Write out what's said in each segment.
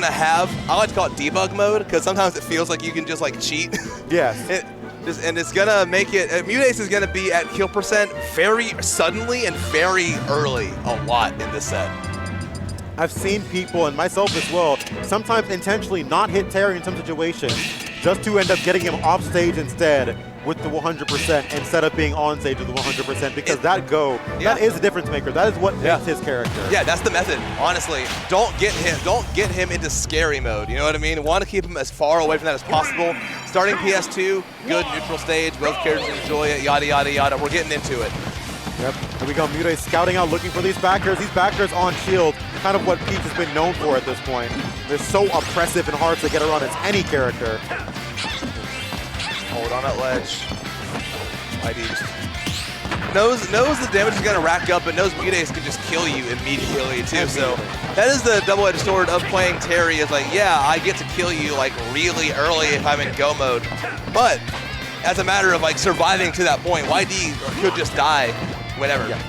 to have, I like to call it debug mode, because sometimes it feels like you can just like cheat. Yes. And it's gonna make it, MuteAce is gonna be at kill percent very suddenly and very early a lot in this set. I've seen people, and myself as well, sometimes intentionally not hit Terry in some situations just to end up getting him off stage instead with the 100% instead of being on stage with the 100%, because that is a difference maker. That is what makes his character. Yeah, that's the method, honestly. Don't get him into scary mode, you know what I mean? Want to keep him as far away from that as possible. Starting PS2, good neutral stage, both characters enjoy it, yada, yada, yada. We're getting into it. Yep, here we go, MuteAce scouting out, looking for these backers. These backers on shield, kind of what Peach has been known for at this point. They're so oppressive and hard to get around as any character. Hold on that ledge. ID just knows the damage is going to rack up, but knows MuteAce can just kill you immediately too. So that is the double-edged sword of playing Terry, is like, yeah, I get to kill you like really early if I'm in go mode. But as a matter of like surviving to that point, YD could just die whenever. Yeah.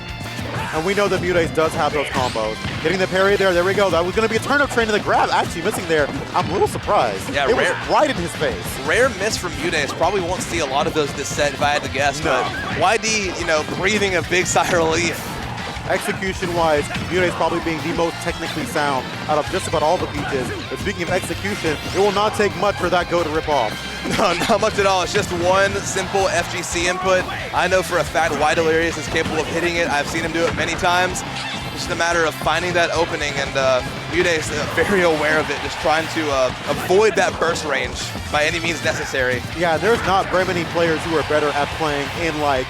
And we know that MuteAce does have those combos. Getting the parry there we go. That was going to be a turn-up train to the grab. Actually missing there. I'm a little surprised. Yeah, it was right in his face. Rare miss from MuteAce. Probably won't see a lot of those this set if I had to guess. No. But YD, you know, breathing a big sigh of relief. Execution-wise, MuteAce probably being the most technically sound out of just about all the Peaches. But speaking of execution, it will not take much for that go to rip off. No, not much at all. It's just one simple FGC input. I know for a fact Ydelirious is capable of hitting it. I've seen him do it many times. It's just a matter of finding that opening, and MuteAce very aware of it, just trying to avoid that burst range by any means necessary. Yeah, there's not very many players who are better at playing in like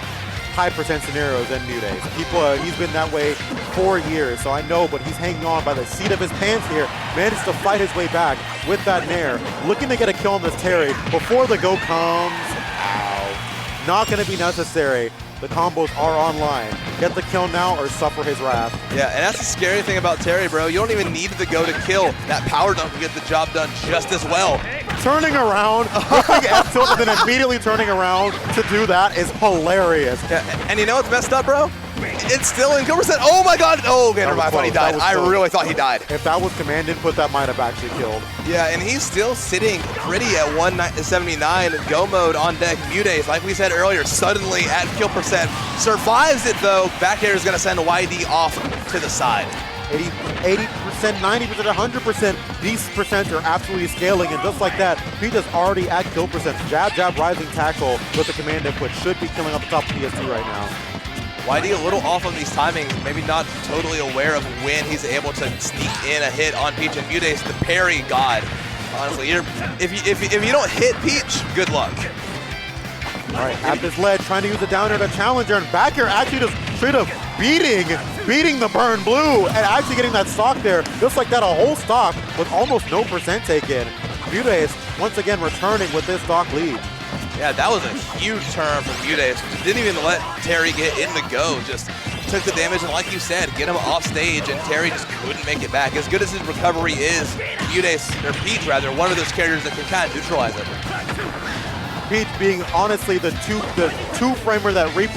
high% scenarios than MuteAce. He's been that way for years, so I know, but he's hanging on by the seat of his pants here. Manages to fight his way back with that Nair. Looking to get a kill on this Terry before the go comes. Ow. Not going to be necessary. The combos are online. Get the kill now or suffer his wrath. Yeah, and that's the scary thing about Terry, bro. You don't even need the go to kill. That power dunk will get the job done just as well. Turning around, looking at tilt, and then immediately turning around to do that is hilarious. Yeah, and you know what's messed up, bro? It's still in kill percent. Oh my god! Oh, okay, never mind. I thought he died. I really thought he died. If that was command input, that might have actually killed. Yeah, and he's still sitting pretty at 179 go mode on deck. MuteAce, like we said earlier, suddenly at kill percent. Survives it though. Back air is going to send YD off to the side. 80%, 90%, 100%. These percents are absolutely scaling, and just like that, Peach is already at kill percent. Jab, jab, rising tackle with the command input should be killing up the top of PS2 right now. YD a little off on these timings, maybe not totally aware of when he's able to sneak in a hit on Peach, and MuteAce, the parry god. Honestly, if you don't hit Peach, good luck. All right, at this ledge, trying to use the down air to challenger, and back air actually just straight up beating the burn blue, and actually getting that stock there, just like that, a whole stock with almost no percent taken. MuteAce once again returning with this stock lead. Yeah, that was a huge turn from MuteAce. Didn't even let Terry get in the go, just took the damage, and like you said, get him off stage, and Terry just couldn't make it back. As good as his recovery is, MuteAce, or Peach rather, one of those characters that can kind of neutralize it. Peach being honestly the two framer that reaps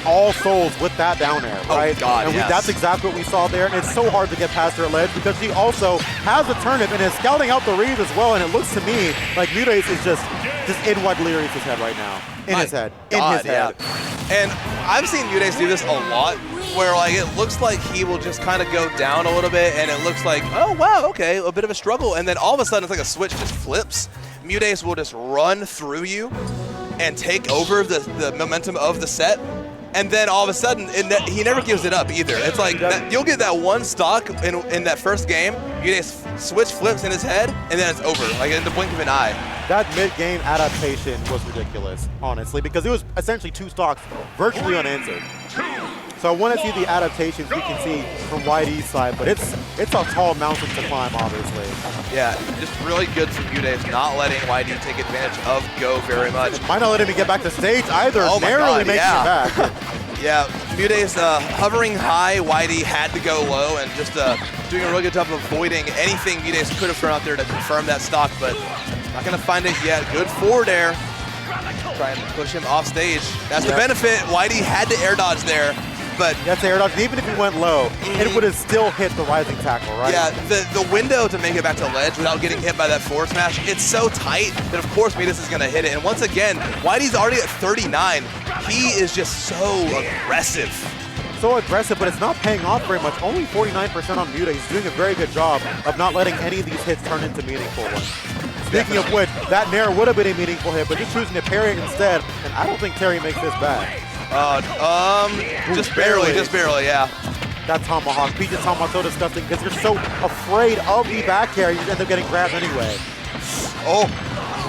all souls with that down air, right? Oh god, and yes. That's exactly what we saw there, and it's so hard to get past her at ledge because she also has a turnip and is scouting out the read as well, and it looks to me like MuteAce is just in Ydelirious' head right now. In his head. Yeah. And I've seen MuteAce do this a lot, where like it looks like he will just kind of go down a little bit, and it looks like, oh wow, okay, a bit of a struggle, and then all of a sudden it's like a switch just flips. MuteAce will just run through you and take over the momentum of the set, and then all of a sudden, he never gives it up either. It's like, you'll get that one stock in that first game, MuteAce switch flips in his head, and then it's over, like in the blink of an eye. That mid-game adaptation was ridiculous, honestly, because it was essentially two stocks virtually unanswered. So I want to see the adaptations we can see from YD's side, but it's a tall mountain to climb, obviously. Yeah, just really good from MuteAce, not letting YD take advantage of go very much. Might not let him get back to stage either, narrowly making it back. Yeah, MuteAce hovering high, YD had to go low, and just doing a really good job of avoiding anything MuteAce could have thrown out there to confirm that stock, but not going to find it yet. Good forward air. Trying to push him off stage. That's the benefit. YD had to air dodge there. but that's air dodge. Even if he went low, it would have still hit the rising tackle, right? Yeah, the window to make it back to ledge without getting hit by that forward smash, it's so tight that of course MuteAce is going to hit it. And once again, Whitey's already at 39. He is just so aggressive. So aggressive, but it's not paying off very much. Only 49% on MuteAce. He's doing a very good job of not letting any of these hits turn into meaningful ones. Speaking of which, that Nair would have been a meaningful hit, but just choosing to parry it instead, and I don't think Terry makes this back. Just barely, yeah. That tomahawk. Peach's tomahawk so disgusting because you're so afraid of the back air, you end up getting grabbed anyway. Oh,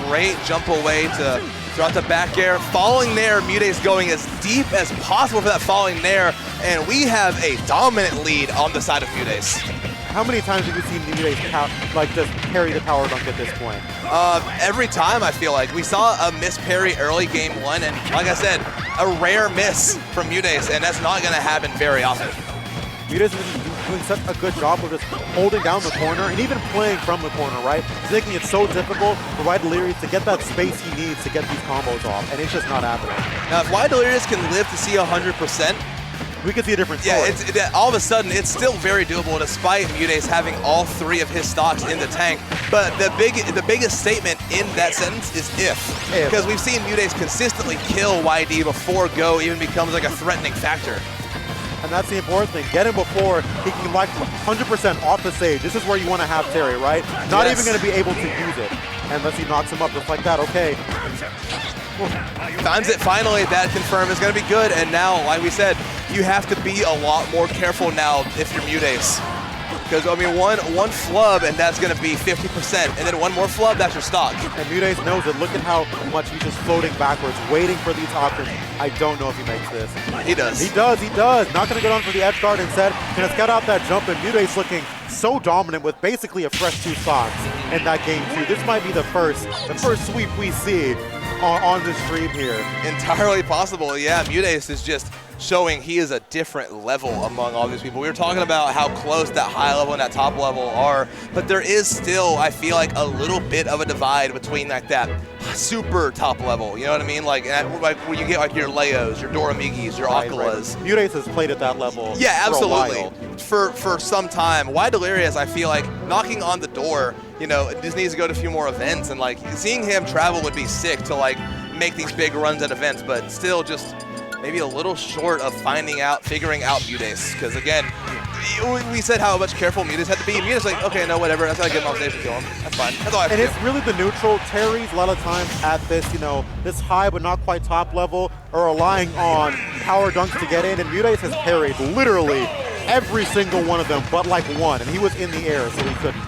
great jump away to throw out the back air. Falling Nair, MuteAce going as deep as possible for that falling Nair, and we have a dominant lead on the side of MuteAce. How many times have you seen MuteAce like just parry the power dunk at this point? Every time, I feel like. We saw a miss parry early game 1, and like I said, a rare miss from MuteAce, and that's not going to happen very often. MuteAce is doing such a good job of just holding down the corner and even playing from the corner, right? He's making it so difficult for Ydelirious to get that space he needs to get these combos off, and it's just not happening. Now, if Ydelirious can live to see 100%, we could see a different story. Yeah, all of a sudden, it's still very doable despite MuteAce having all 3 of his stocks in the tank. But the biggest statement in that sentence is if. Because we've seen MuteAce consistently kill YD before Go even becomes like a threatening factor. And that's the important thing. Get him before he can like 100% off the stage. This is where you want to have Terry, right? Not even going to be able to use it. And unless he knocks him up just like that, okay. Finds it finally, that confirm is going to be good. And now, like we said, you have to be a lot more careful now if you're MuteAce. Because, I mean, one flub and that's going to be 50%. And then one more flub, that's your stock. And MuteAce knows it. Look at how much he's just floating backwards, waiting for these options. I don't know if he makes this. He does. He does, he does. Not going to go down for the edge guard instead. Going to scout out that jump, and MuteAce looking so dominant with basically a fresh 2 stocks in that game too. This might be the first sweep we see on the stream here. Entirely possible, yeah. MuteAce is just showing he is a different level among all these people. We were talking about how close that high level and that top level are, but there is still, I feel like, a little bit of a divide between like that super top level, you know what I mean? Like where you get like your Leos, your Doramigis, your Akalas. Right. MuteAce has played at that level. Yeah, absolutely. For For some time. Ydelirious, I feel like, knocking on the door, you know, just needs to go to a few more events, and like seeing him travel would be sick to like make these big runs at events, but still just maybe a little short of figuring out MuteAce. Because again, we said how much careful MuteAce had to be. MuteAce like, okay, no, whatever. That's how I get him off stage to kill him. That's fine. That's all I have to do. And it's really the neutral. Terry's a lot of times at this, you know, this high but not quite top level, or relying on power dunks to get in. And MuteAce has parried literally every single one of them, but like one. And he was in the air, so he couldn't.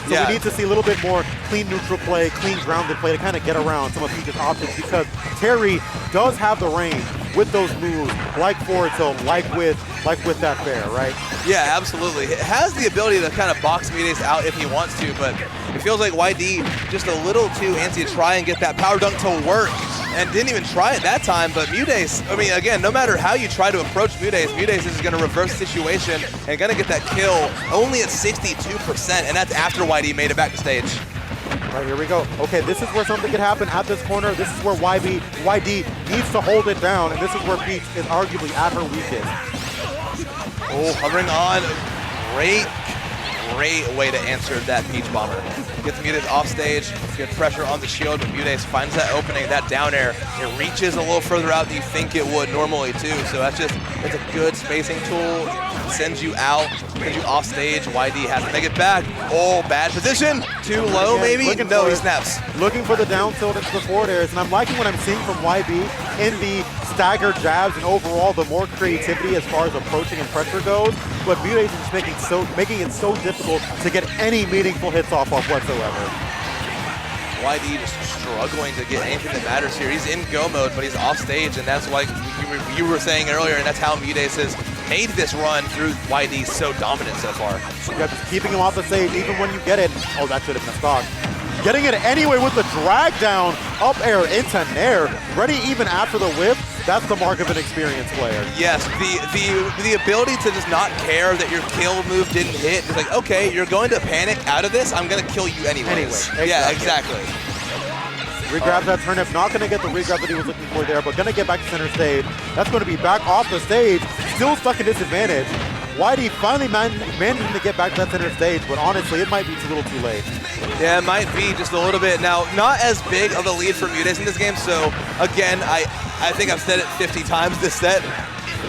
So we need to see a little bit more clean neutral play, clean grounded play to kind of get around some of Peach's options, because Terry does have the range with those moves, like forward tilt, like with that fair, right? Yeah, absolutely. It has the ability to kind of box MuteAce out if he wants to, but it feels like YD just a little too antsy to try and get that power dunk to work, and didn't even try it that time. But MuteAce, I mean, again, no matter how you try to approach MuteAce, MuteAce is going to reverse the situation and going to get that kill only at 62%, and that's after YD made it back to stage. All right, here we go. Okay, this is where something could happen at this corner. This is where YD needs to hold it down, and this is where Peach is arguably at her weakest. Oh, hovering on. Great way to answer that Peach bomber. Gets MuteAce off stage, good pressure on the shield, but MuteAce finds that opening, that down air. It reaches a little further out than you think it would normally too, so it's a good spacing tool. It sends you out, sends you off stage. YD has to make it back. Oh, bad position. Too low maybe? No, he snaps. Looking for the down tilt into the forward airs, and I'm liking what I'm seeing from YB in the staggered jabs and overall the more creativity as far as approaching and pressure goes, but MuteAce is making it so difficult to get any meaningful hits off of whatsoever. YD just struggling to get anything that matters here. He's in go mode, but he's off stage, and that's like you were saying earlier, and that's how MuteAce has made this run through YD so dominant so far. Yeah, just keeping him off the stage, even when you get it. Oh, that should have been a stock. Getting it anyway with the drag down, up air into Nair, ready even after the whip. That's the mark of an experienced player. Yes, the ability to just not care that your kill move didn't hit. It's like, okay, you're going to panic out of this, I'm going to kill you anyways. Exactly. Yeah, exactly. Regrab that turnip, not going to get the regrab that he was looking for there, but going to get back to center stage. That's going to be back off the stage. still stuck in disadvantage. YD finally managing to get back to that center stage, but honestly, it might be a little too late. Yeah, it might be just a little bit. Now, not as big of a lead for MuteAce in this game, so again, I think I've said it 50 times this set.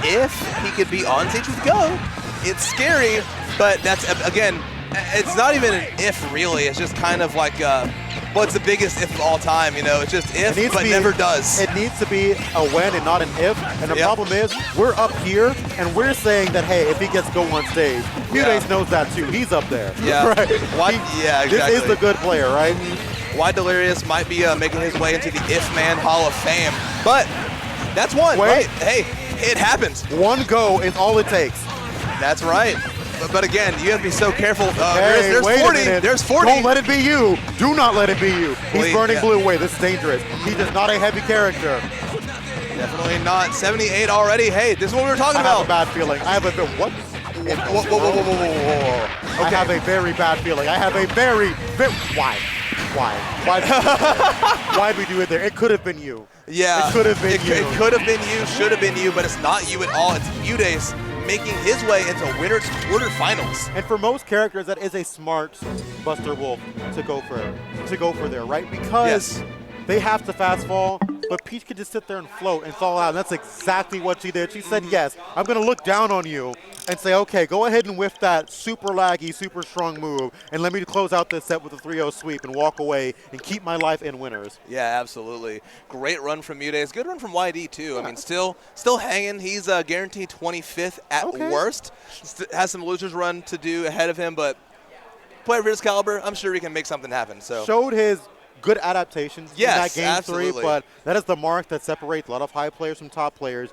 If he could be on stage with Go, it's scary, but that's, again, it's not even an if really, it's just kind of like, what's the biggest if of all time, you know? It's just if, but never does. It needs to be a when and not an if, and the problem is, we're up here, and we're saying that, hey, if he gets Go on stage, MuteAce knows that too, he's up there. Yeah, right? Yeah, exactly. This is the good player, right? Ydelirious might be making his way into the If Man Hall of Fame, but that's one, right? Hey, it happens. One Go is all it takes. That's right. But again, you have to be so careful. Hey, there's 40. There's 40. Don't let it be you. Do not let it be you. He's burning blue away. This is dangerous. He's just not a heavy character. Definitely not. 78 already. Hey, this is what we were talking about. I have a bad feeling. I have a what? Whoa. I have a very bad feeling. I have a very why? Why'd we do it there? It could have been you. Yeah. It could have been you. It could have been you, should have been you, but it's not you at all. It's MuteAce making his way into winners quarterfinals. And for most characters, that is a smart Buster Wolf to go for there, right? Because they have to fast fall, but Peach could just sit there and float and fall out. And that's exactly what she did. She said, yes, I'm going to look down on you and say, okay, go ahead and whiff that super laggy, super strong move, and let me close out this set with a 3-0 sweep and walk away and keep my life in winners. Yeah, absolutely. Great run from MuteAce. Good run from YD, too. I mean, still hanging. He's guaranteed 25th at worst. Has some losers run to do ahead of him, but player of his caliber, I'm sure he can make something happen. So showed his good adaptations in that game absolutely. 3, but that is the mark that separates a lot of high players from top players.